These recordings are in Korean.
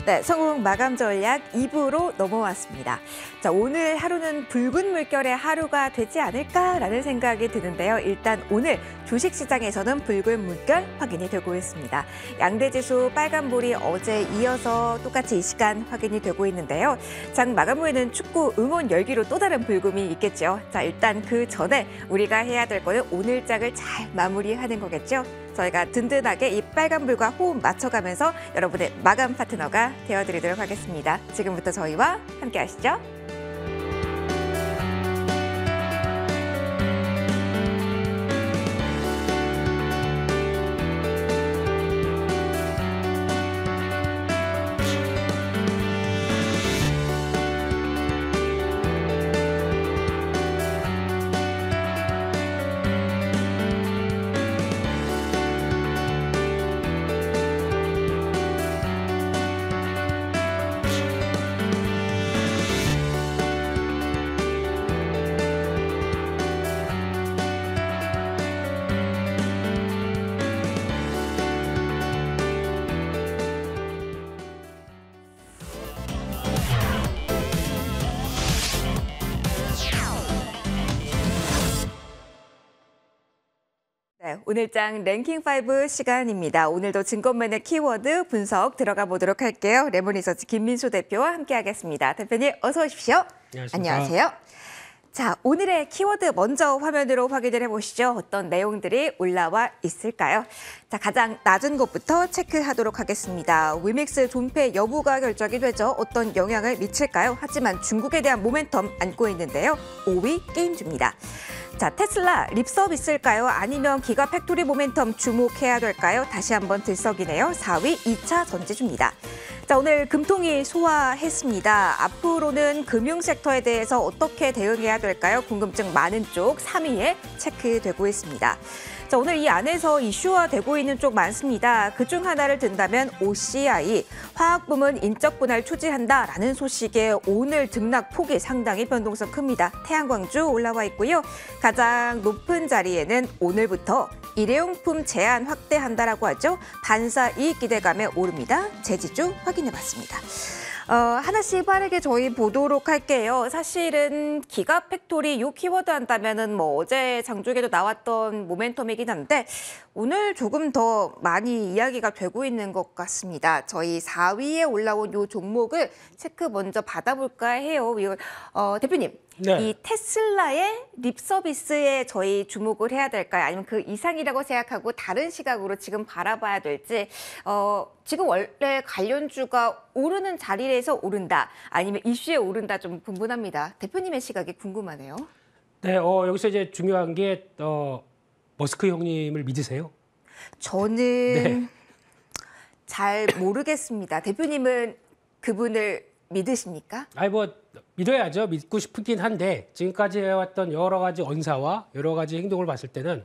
네, 성공 마감 전략 2부로 넘어왔습니다. 자, 오늘 하루는 붉은 물결의 하루가 되지 않을까라는 생각이 드는데요. 일단 오늘 주식시장에서는 붉은 물결 확인이 되고 있습니다. 양대지수 빨간불이 어제 이어서 똑같이 이 시간 확인이 되고 있는데요. 장 마감 후에는 축구 응원 열기로 또 다른 불금이 있겠죠. 자, 일단 그 전에 우리가 해야 될 거는 오늘 장을 잘 마무리하는 거겠죠. 저희가 든든하게 이 빨간불과 호흡 맞춰가면서 여러분의 마감 파트너가 되어드리도록 하겠습니다. 지금부터 저희와 함께 하시죠. 네, 오늘장 랭킹5 시간입니다. 오늘도 증권맨의 키워드 분석 들어가 보도록 할게요. 레몬리서치 김민수 대표와 함께하겠습니다. 대표님 어서 오십시오. 안녕하세요. 자, 오늘의 키워드 먼저 화면으로 확인을 해보시죠. 어떤 내용들이 올라와 있을까요? 자, 가장 낮은 곳부터 체크하도록 하겠습니다. 위믹스 존폐 여부가 결정이 되죠. 어떤 영향을 미칠까요? 하지만 중국에 대한 모멘텀 안고 있는데요. 5위 게임주입니다. 자, 테슬라 립서브 있을까요? 아니면 기가 팩토리 모멘텀 주목해야 될까요? 다시 한번 들썩이네요. 4위 2차 전지주입니다. 자, 오늘 금통위 소화했습니다. 앞으로는 금융 섹터에 대해서 어떻게 대응해야 될까요? 궁금증 많은 쪽 3위에 체크되고 있습니다. 자, 오늘 이 안에서 이슈화되고 있는 쪽 많습니다. 그중 하나를 든다면 OCI, 화학부문 인적 분할 추진한다라는 소식에 오늘 등락 폭이 상당히 변동성 큽니다. 태양광주 올라와 있고요. 가장 높은 자리에는 오늘부터 일회용품 제한 확대한다라고 하죠. 반사 이익 기대감에 오릅니다. 제지주 확인해봤습니다. 하나씩 빠르게 저희 보도록 할게요. 사실은 기가 팩토리 요 키워드 한다면은 뭐 어제 장중에도 나왔던 모멘텀이긴 한데 오늘 조금 더 많이 이야기가 되고 있는 것 같습니다. 저희 4위에 올라온 요 종목을 체크 먼저 받아볼까 해요. 대표님. 네. 이 테슬라의 립 서비스에 저희 주목을 해야 될까요? 아니면 그 이상이라고 생각하고 다른 시각으로 지금 바라봐야 될지 지금 원래 관련주가 오르는 자리에서 오른다 아니면 이슈에 오른다 좀 분분합니다. 대표님의 시각이 궁금하네요. 네, 여기서 이제 중요한 게 머스크 형님을 믿으세요? 저는 네. 잘 모르겠습니다. 대표님은 그분을 믿으십니까? 아니 뭐 믿어야죠. 믿고 싶긴 한데 지금까지 해왔던 여러 가지 언사와 여러 가지 행동을 봤을 때는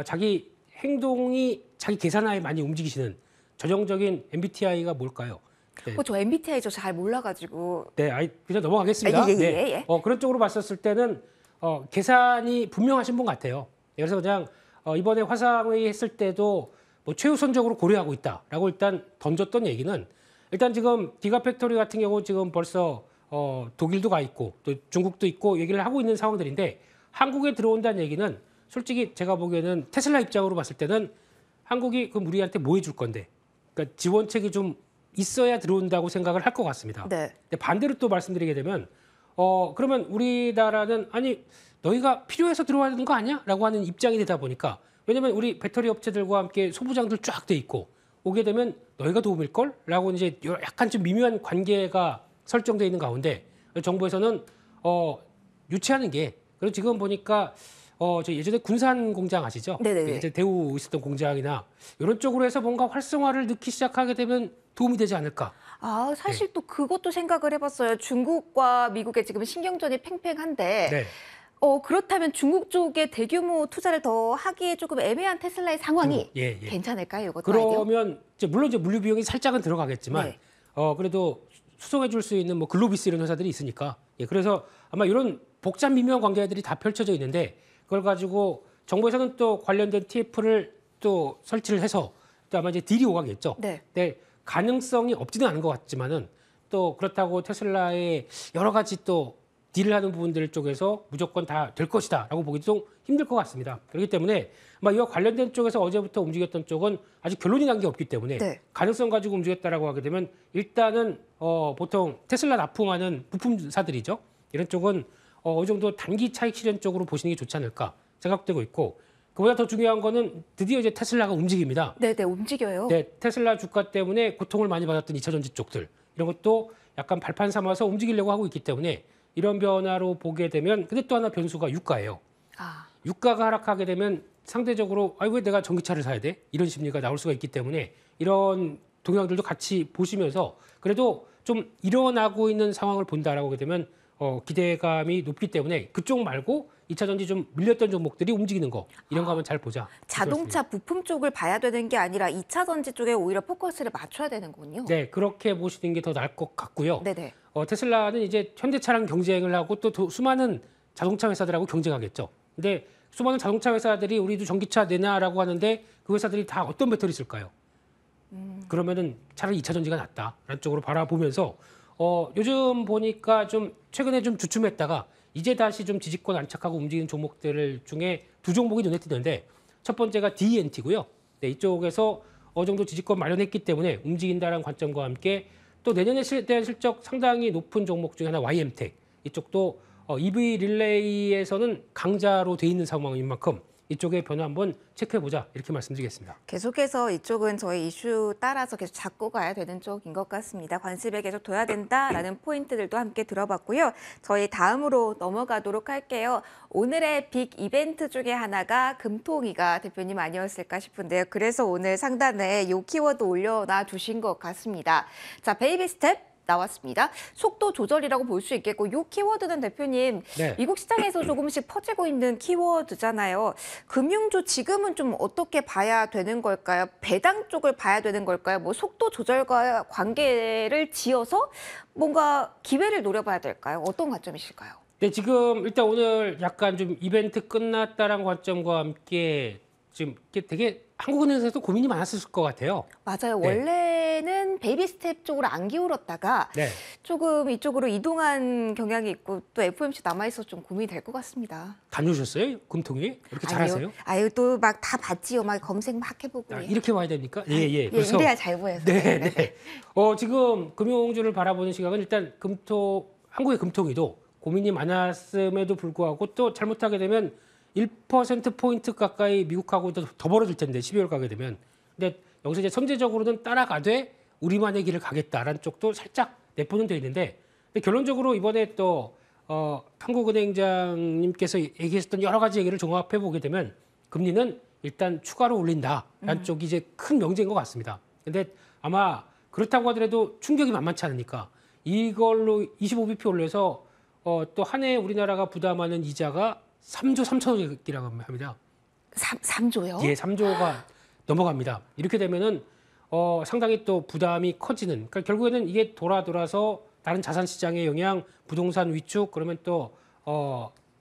자기 행동이 자기 계산하에 많이 움직이시는 전형적인 MBTI가 뭘까요? 네. 저 MBTI 잘 몰라가지고. 네, 그냥 넘어가겠습니다. 예. 그런 쪽으로 봤었을 때는 계산이 분명하신 분 같아요. 그래서 그냥 이번에 화상회의 했을 때도 뭐 최우선적으로 고려하고 있다라고 일단 던졌던 얘기는 일단 지금 기가팩토리 같은 경우 지금 벌써 독일도 가 있고 또 중국도 있고 얘기를 하고 있는 상황들인데 한국에 들어온다는 얘기는 솔직히 제가 보기에는 테슬라 입장으로 봤을 때는 한국이 그럼 우리한테 뭐 해줄 건데 그러니까 지원책이 좀 있어야 들어온다고 생각을 할 것 같습니다. 네. 근데 반대로 또 말씀드리게 되면 그러면 우리나라는 아니 너희가 필요해서 들어와야 되는 거 아니야? 라고 하는 입장이 되다 보니까 왜냐면 우리 배터리 업체들과 함께 소부장들 쫙 돼 있고 오게 되면 너희가 도움일걸? 라고 이제 약간 좀 미묘한 관계가 설정되어 있는 가운데 정부에서는 유치하는 게 그리고 지금 보니까 저 예전에 군산 공장 아시죠? 네네네. 예전에 대우 있었던 공장이나 이런 쪽으로 해서 뭔가 활성화를 넣기 시작하게 되면 도움이 되지 않을까? 사실 또 그것도 생각을 해봤어요. 중국과 미국의 지금 신경전이 팽팽한데 네. 그렇다면 중국 쪽에 대규모 투자를 더 하기에 조금 애매한 테슬라의 상황이 괜찮을까요? 이것도 그러면 물론 이제 물류 비용이 살짝은 들어가겠지만 네. 그래도 수송해 줄 수 있는 뭐 글로비스 이런 회사들이 있으니까 그래서 아마 이런 복잡 미묘한 관계들이 다 펼쳐져 있는데 그걸 가지고 정부에서는 또 관련된 TF를 또 설치를 해서 또 아마 이제 딜이 오가겠죠. 네. 네. 가능성이 없지는 않은 것 같지만은 또 그렇다고 테슬라의 여러 가지 또 딜을 하는 부분들 쪽에서 무조건 다 될 것이다라고 보기도 좀 힘들 것 같습니다. 그렇기 때문에 아마 이와 관련된 쪽에서 어제부터 움직였던 쪽은 아직 결론이 난 게 없기 때문에 네. 가능성 가지고 움직였다라고 하게 되면 일단은 보통 테슬라 납품하는 부품사들이죠. 이런 쪽은 어느 정도 단기 차익 실현 쪽으로 보시는 게 좋지 않을까 생각되고 있고 그보다 더 중요한 거는 드디어 이제 테슬라가 움직입니다. 네네, 움직여요. 네, 테슬라 주가 때문에 고통을 많이 받았던 2차 전지 쪽들 이런 것도 약간 발판 삼아서 움직이려고 하고 있기 때문에 이런 변화로 보게 되면 근데 또 하나 변수가 유가예요. 아, 유가가 하락하게 되면 상대적으로 왜 내가 전기차를 사야 돼? 이런 심리가 나올 수가 있기 때문에 이런 동향들도 같이 보시면서 그래도 좀 일어나고 있는 상황을 본다라고 하게 되면 기대감이 높기 때문에 그쪽 말고 2차 전지 좀 밀렸던 종목들이 움직이는 거 이런 거 한번 잘 보자. 자동차 부품 쪽을 봐야 되는 게 아니라 2차 전지 쪽에 오히려 포커스를 맞춰야 되는군요. 네, 그렇게 보시는 게 더 나을 것 같고요. 네네. 테슬라는 이제 현대차랑 경쟁을 하고 또 수많은 자동차 회사들하고 경쟁하겠죠. 근데 수많은 자동차 회사들이 우리도 전기차 내놔라고 하는데 그 회사들이 다 어떤 배터리 쓸까요? 그러면은 차라리 2차 전지가 낫다라는 쪽으로 바라보면서 요즘 보니까 좀 최근에 좀 주춤했다가 이제 다시 좀 지지권 안착하고 움직이는 종목들 중에 두 종목이 눈에 띄는데 첫 번째가 DNT고요. 네, 이쪽에서 어느 정도 지지권 마련했기 때문에 움직인다는 관점과 함께 또 내년에 대한 실적 상당히 높은 종목 중에 하나 YM텍 이쪽도 EV 릴레이에서는 강자로 돼 있는 상황인 만큼 이쪽의 변화 한번 체크해보자 이렇게 말씀드리겠습니다. 계속해서 이쪽은 저희 이슈 따라서 계속 잡고 가야 되는 쪽인 것 같습니다. 관심에 계속 둬야 된다라는 포인트들도 함께 들어봤고요. 저희 다음으로 넘어가도록 할게요. 오늘의 빅 이벤트 중에 하나가 금통위가 대표님 아니었을까 싶은데요. 그래서 오늘 상단에 이 키워드 올려놔 주신 것 같습니다. 자, 베이비 스텝. 나왔습니다. 속도 조절이라고 볼 수 있겠고 이 키워드는 대표님 네. 미국 시장에서 조금씩 퍼지고 있는 키워드잖아요. 금융주 지금은 좀 어떻게 봐야 되는 걸까요? 배당 쪽을 봐야 되는 걸까요? 뭐 속도 조절과 관계를 지어서 뭔가 기회를 노려봐야 될까요? 어떤 관점이실까요? 네, 지금 일단 오늘 약간 좀 이벤트 끝났다라는 관점과 함께 지금 이게 되게 한국은행에서도 고민이 많았을 것 같아요. 맞아요. 네. 원래는 베이비 스텝 쪽으로 안 기울었다가 네. 조금 이쪽으로 이동한 경향이 있고 또 FOMC 남아있어서 좀 고민이 될 것 같습니다. 다녀오셨어요? 금통위? 이렇게 잘하세요? 아유, 또 막 다 봤지요. 막 검색 막 해보고. 이렇게 와야 됩니까? 예. 예, 이래야 잘 보여서. 네, 네. 지금 금융주를 바라보는 시각은 일단 한국의 금통위도 고민이 많았음에도 불구하고 또 잘못하게 되면 1%포인트 가까이 미국하고 더 벌어질 텐데 12월 가게 되면. 근데 여기서 이제 선제적으로는 따라가되 우리만의 길을 가겠다라는 쪽도 살짝 내포는 돼 있는데 근데 결론적으로 이번에 또 한국은행장님께서 얘기했던 여러 가지 얘기를 종합해 보게 되면 금리는 일단 추가로 올린다라는 쪽이 이제 큰 명제인 것 같습니다. 근데 아마 그렇다고 하더라도 충격이 만만치 않으니까 이걸로 25bp 올려서 또 한 해 우리나라가 부담하는 이자가 3조 3천억이라고 합니다. 3조요? 예, 3조가 넘어갑니다. 이렇게 되면은 상당히 또 부담이 커지는. 그러니까 결국에는 이게 돌아서 다른 자산 시장의 영향, 부동산 위축, 그러면 또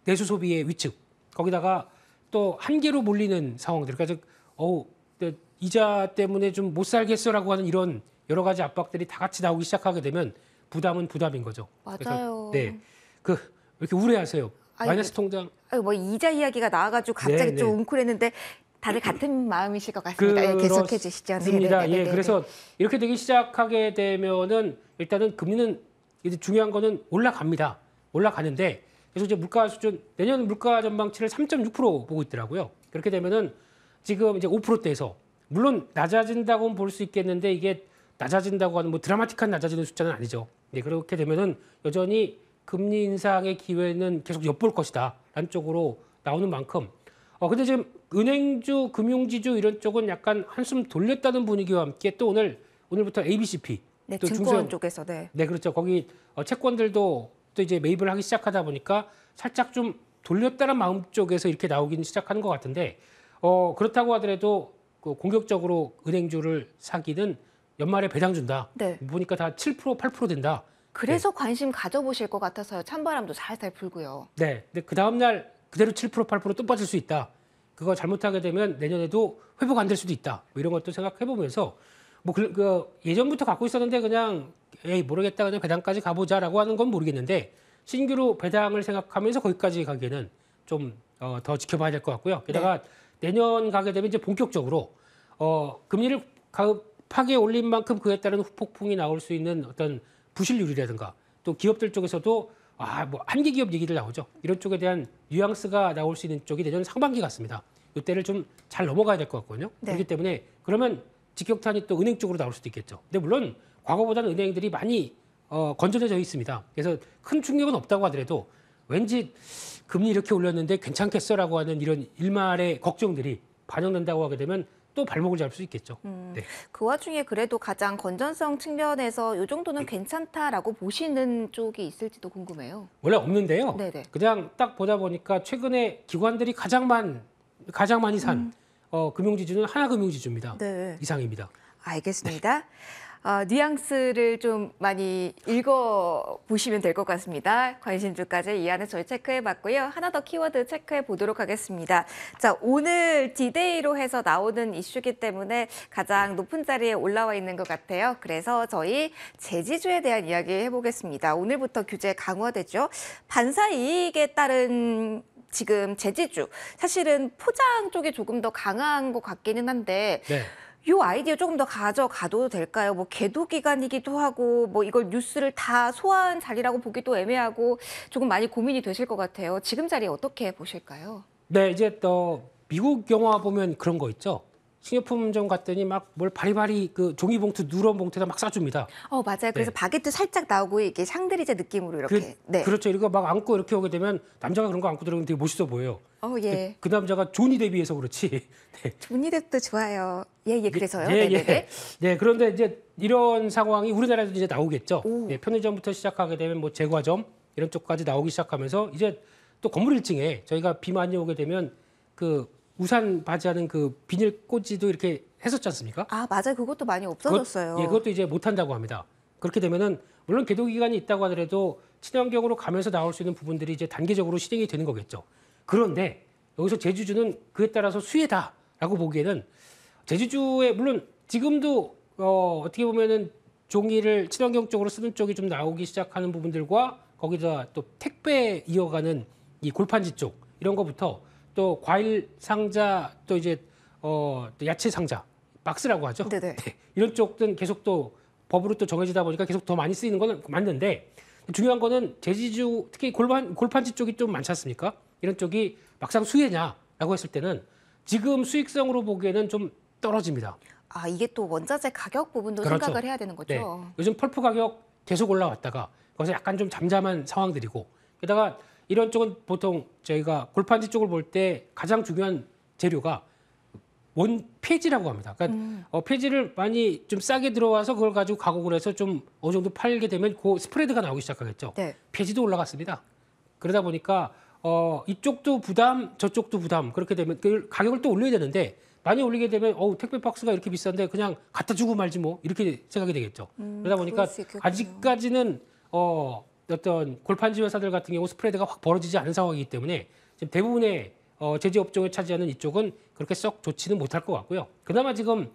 내수 소비의 위축. 거기다가 또 한계로 몰리는 상황들. 그러니까 이자 때문에 좀 못 살겠어라고 하는 이런 여러 가지 압박들이 다 같이 나오기 시작하게 되면 부담은 부담인 거죠. 맞아요. 그래서, 네, 왜 이렇게 우려하세요? 아이고, 마이너스 통장. 뭐 이자 이야기가 나와가지고 갑자기 네, 좀 네. 웅크렸는데 다들 같은 마음이실 것 같습니다. 예, 계속해 주시죠. 그렇습니다. 예, 그래서 이렇게 되기 시작하게 되면은 일단은 금리는 이제 중요한 거는 올라갑니다. 올라가는데 그래서 이제 물가 수준 내년 물가 전망치를 3.6% 보고 있더라고요. 그렇게 되면은 지금 이제 5%대에서 물론 낮아진다고는 볼 수 있겠는데 이게 낮아진다고 하는 뭐 드라마틱한 낮아지는 숫자는 아니죠. 네, 그렇게 되면은 여전히 금리 인상의 기회는 계속 엿볼 것이다라는 쪽으로 나오는 만큼 근데 지금 은행주, 금융지주 이런 쪽은 약간 한숨 돌렸다는 분위기와 함께 또 오늘부터 ABCP 네, 또 증권 쪽에서 네, 그렇죠. 거기 채권들도 또 이제 매입을 하기 시작하다 보니까 살짝 좀 돌렸다는 마음 쪽에서 이렇게 나오기는 시작하는 것 같은데 그렇다고 하더라도 공격적으로 은행주를 사기는 연말에 배당 준다. 네. 보니까 다 7%, 8% 된다. 그래서 관심 가져보실 것 같아서요. 찬바람도 살살 불고요. 네. 근데 그 다음 날 그대로 7%, 8%또 빠질 수 있다. 그거 잘못하게 되면 내년에도 회복 안 될 수도 있다. 뭐 이런 것도 생각해 보면서 뭐 예전부터 갖고 있었는데 그냥 에이 모르겠다 그냥 배당까지 가보자라고 하는 건 모르겠는데 신규로 배당을 생각하면서 거기까지 가기에는 좀 더 지켜봐야 될 것 같고요. 게다가 내년 가게 되면 이제 본격적으로 금리를 급하게 올린 만큼 그에 따른 후폭풍이 나올 수 있는 어떤 부실률이라든가 또 기업들 쪽에서도 뭐 한계 기업 얘기들 나오죠. 이런 쪽에 대한 뉘앙스가 나올 수 있는 쪽이 내년 상반기 같습니다. 이때를 좀 잘 넘어가야 될 것 같거든요. 네. 그렇기 때문에 그러면 직격탄이 또 은행 쪽으로 나올 수도 있겠죠. 근데 물론 과거보다는 은행들이 많이 건전해져 있습니다. 그래서 큰 충격은 없다고 하더라도 왠지 금리 이렇게 올렸는데 괜찮겠어라고 하는 이런 일말의 걱정들이 반영된다고 하게 되면 또 발목을 잡을 수 있겠죠. 네. 그 와중에 그래도 가장 건전성 측면에서 이 정도는 괜찮다라고 보시는 쪽이 있을지도 궁금해요. 원래 없는데요. 네네. 그냥 딱 보다 보니까 최근에 기관들이 가장 많이 산 금융지주는 하나금융지주입니다. 네. 이상입니다. 알겠습니다. 뉘앙스를 좀 많이 읽어보시면 될 것 같습니다. 관심주까지 이 안에 저희 체크해봤고요. 하나 더 키워드 체크해 보도록 하겠습니다. 자, 오늘 디데이로 해서 나오는 이슈기 때문에 가장 높은 자리에 올라와 있는 것 같아요. 그래서 저희 제지주에 대한 이야기 해보겠습니다. 오늘부터 규제 강화되죠. 반사 이익에 따른 지금 제지주, 사실은 포장 쪽이 조금 더 강한 것 같기는 한데 네. 이 아이디어 조금 더 가져가도 될까요? 뭐 계도 기간이기도 하고 뭐 이걸 뉴스를 다 소화한 자리라고 보기도 애매하고 조금 많이 고민이 되실 것 같아요. 지금 자리 어떻게 보실까요? 네, 이제 또 미국 영화 보면 그런 거 있죠. 식료품점 갔더니 막 뭘 바리바리 그 종이봉투, 누런 봉투에다 막 싸줍니다. 맞아요. 그래서 네. 바게트 살짝 나오고 이게 샹들리제 느낌으로 이렇게. 네. 그렇죠. 이거 막 안고 이렇게 오게 되면 남자가 그런 거 안고 들어오면 되게 멋있어 보여요. 예. 그 남자가 조니 데뷔해서 그렇지. 네. 조니뎁도 좋아요. 예, 그래서요. 예, 네네네. 예. 네, 그런데 이제 이런 상황이 우리나라에도 이제 나오겠죠. 오. 네, 편의점부터 시작하게 되면 뭐 제과점 이런 쪽까지 나오기 시작하면서 이제 또 건물 1층에 저희가 비 많이 오게 되면 그 우산 바지하는 그 비닐 꽂이도 이렇게 했었지 않습니까? 맞아요. 그것도 많이 없어졌어요. 그것도 이제 못 한다고 합니다. 그렇게 되면은 물론 계도 기간이 있다고 하더라도 친환경으로 가면서 나올 수 있는 부분들이 이제 단계적으로 실행이 되는 거겠죠. 그런데 여기서 제주주는 그에 따라서 수혜다라고 보기에는 제주주에 물론 지금도 어떻게 보면은 종이를 친환경 쪽으로 쓰는 쪽이 좀 나오기 시작하는 부분들과 거기다 또 택배 이어가는 이 골판지 쪽 이런 거부터 또 과일 상자 또 이제 또 야채 상자 박스라고 하죠. 네네. 네, 이런 쪽은 계속 또 법으로 또 정해지다 보니까 계속 더 많이 쓰이는 건 맞는데 중요한 거는 제지주 특히 골판지 쪽이 좀 많지 않습니까? 이런 쪽이 막상 수혜냐라고 했을 때는 지금 수익성으로 보기에는 좀 떨어집니다. 이게 또 원자재 가격 부분도 그렇죠. 생각을 해야 되는 거죠. 네. 요즘 펄프 가격 계속 올라왔다가 거기서 약간 좀 잠잠한 상황들이고 게다가 이런 쪽은 보통 저희가 골판지 쪽을 볼 때 가장 중요한 재료가 폐지라고 합니다. 그러니까 폐지를 많이 좀 싸게 들어와서 그걸 가지고 가공을 해서 좀 어느 정도 팔게 되면 그 스프레드가 나오기 시작하겠죠. 네. 폐지도 올라갔습니다. 그러다 보니까 이쪽도 부담, 저쪽도 부담 그렇게 되면 그 가격을 또 올려야 되는데 많이 올리게 되면 택배 박스가 이렇게 비싼데 그냥 갖다 주고 말지 뭐 이렇게 생각이 되겠죠. 그러다 보니까 그럴 수 있겠군요. 아직까지는 어떤 골판지 회사들 같은 경우 스프레드가 확 벌어지지 않은 상황이기 때문에 지금 대부분의 제지 업종을 차지하는 이쪽은 그렇게 썩 좋지는 못할 것 같고요. 그나마 지금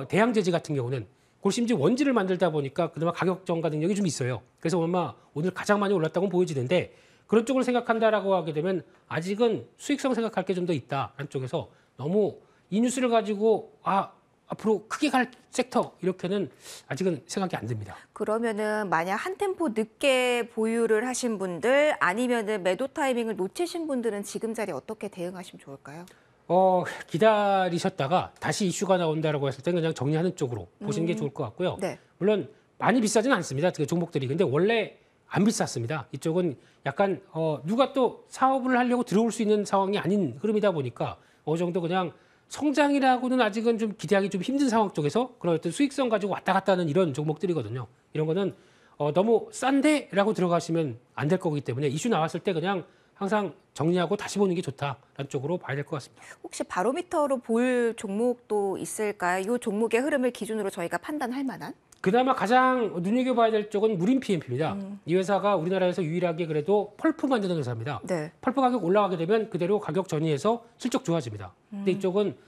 대양 제지 같은 경우는 골심지 원지를 만들다 보니까 그나마 가격 정가 능력이 좀 있어요. 그래서 아마 오늘 가장 많이 올랐다고 보여지는데 그런 쪽을 생각한다라고 하게 되면 아직은 수익성 생각할 게 좀 더 있다라는 쪽에서 너무 이 뉴스를 가지고 앞으로 크게 갈 섹터 이렇게는 아직은 생각이 안 듭니다. 그러면은 만약 한 템포 늦게 보유를 하신 분들 아니면은 매도 타이밍을 놓치신 분들은 지금 자리 어떻게 대응하시면 좋을까요? 기다리셨다가 다시 이슈가 나온다라고 했을 때 그냥 정리하는 쪽으로 보시는 게 좋을 것 같고요. 네. 물론 많이 비싸지는 않습니다. 그 종목들이. 근데 원래 안 비쌌습니다. 이쪽은 약간 누가 또 사업을 하려고 들어올 수 있는 상황이 아닌 흐름이다 보니까 어느 정도 그냥 성장이라고는 아직은 좀 기대하기 좀 힘든 상황 쪽에서 그런 어떤 수익성 가지고 왔다 갔다 하는 이런 종목들이거든요. 이런 거는 너무 싼데라고 들어가시면 안 될 거기 때문에 이슈 나왔을 때 그냥 항상 정리하고 다시 보는 게 좋다라는 쪽으로 봐야 될 것 같습니다. 혹시 바로미터로 볼 종목도 있을까요? 이 종목의 흐름을 기준으로 저희가 판단할 만한? 그나마 가장 눈여겨봐야 될 쪽은 무림 PMP입니다. 이 회사가 우리나라에서 유일하게 그래도 펄프 만드는 회사입니다. 네. 펄프 가격 올라가게 되면 그대로 가격 전이해서 실적 좋아집니다. 근데 이쪽은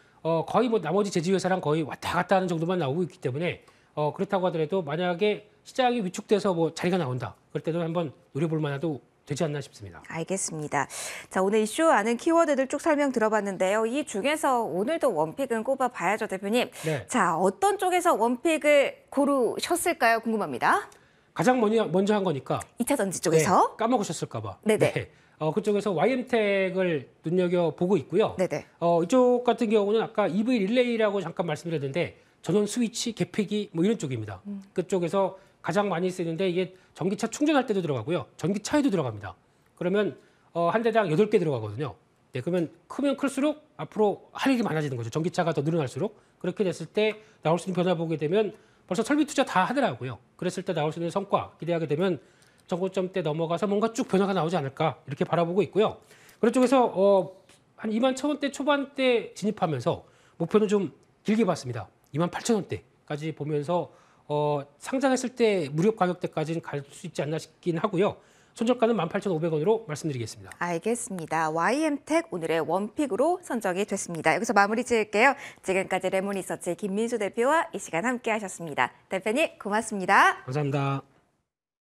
거의 뭐 나머지 제지회사랑 거의 왔다 갔다 하는 정도만 나오고 있기 때문에 그렇다고 하더라도 만약에 시장이 위축돼서 뭐 자리가 나온다. 그럴 때도 한번 노려볼 만해도 되지 않나 싶습니다. 알겠습니다. 자, 오늘 이슈 아는 키워드들 쭉 설명 들어봤는데요. 이 중에서 오늘도 원픽은 꼽아봐야죠, 대표님. 네. 자, 어떤 쪽에서 원픽을 고르셨을까요? 궁금합니다. 가장 먼저 한 거니까 2차 전지 쪽에서. 네, 까먹으셨을까 봐. 네네. 네. 그쪽에서 YM텍을 눈여겨보고 있고요. 네네. 이쪽 같은 경우는 아까 EV 릴레이라고 잠깐 말씀드렸는데 전원 스위치, 개폐기 뭐 이런 쪽입니다. 그쪽에서 가장 많이 쓰는데 이게 전기차 충전할 때도 들어가고요. 전기차에도 들어갑니다. 그러면 한 대당 8개 들어가거든요. 네, 그러면 크면 클수록 앞으로 할 일이 많아지는 거죠. 전기차가 더 늘어날수록. 그렇게 됐을 때 나올 수 있는 변화 보게 되면 벌써 설비 투자 다 하더라고요. 그랬을 때 나올 수 있는 성과 기대하게 되면 정고점대 넘어가서 뭔가 쭉 변화가 나오지 않을까 이렇게 바라보고 있고요. 그런 쪽에서 한 21,000원대 초반대 진입하면서 목표는 좀 길게 봤습니다. 28,000원대까지 보면서 상장했을 때 무렵 가격대까지는 갈 수 있지 않나 싶긴 하고요. 손절가는 18,500원으로 말씀드리겠습니다. 알겠습니다. YM텍 오늘의 원픽으로 선정이 됐습니다. 여기서 마무리 지을게요. 지금까지 레몬리서치 김민수 대표와 이 시간 함께 하셨습니다. 대표님 고맙습니다. 감사합니다.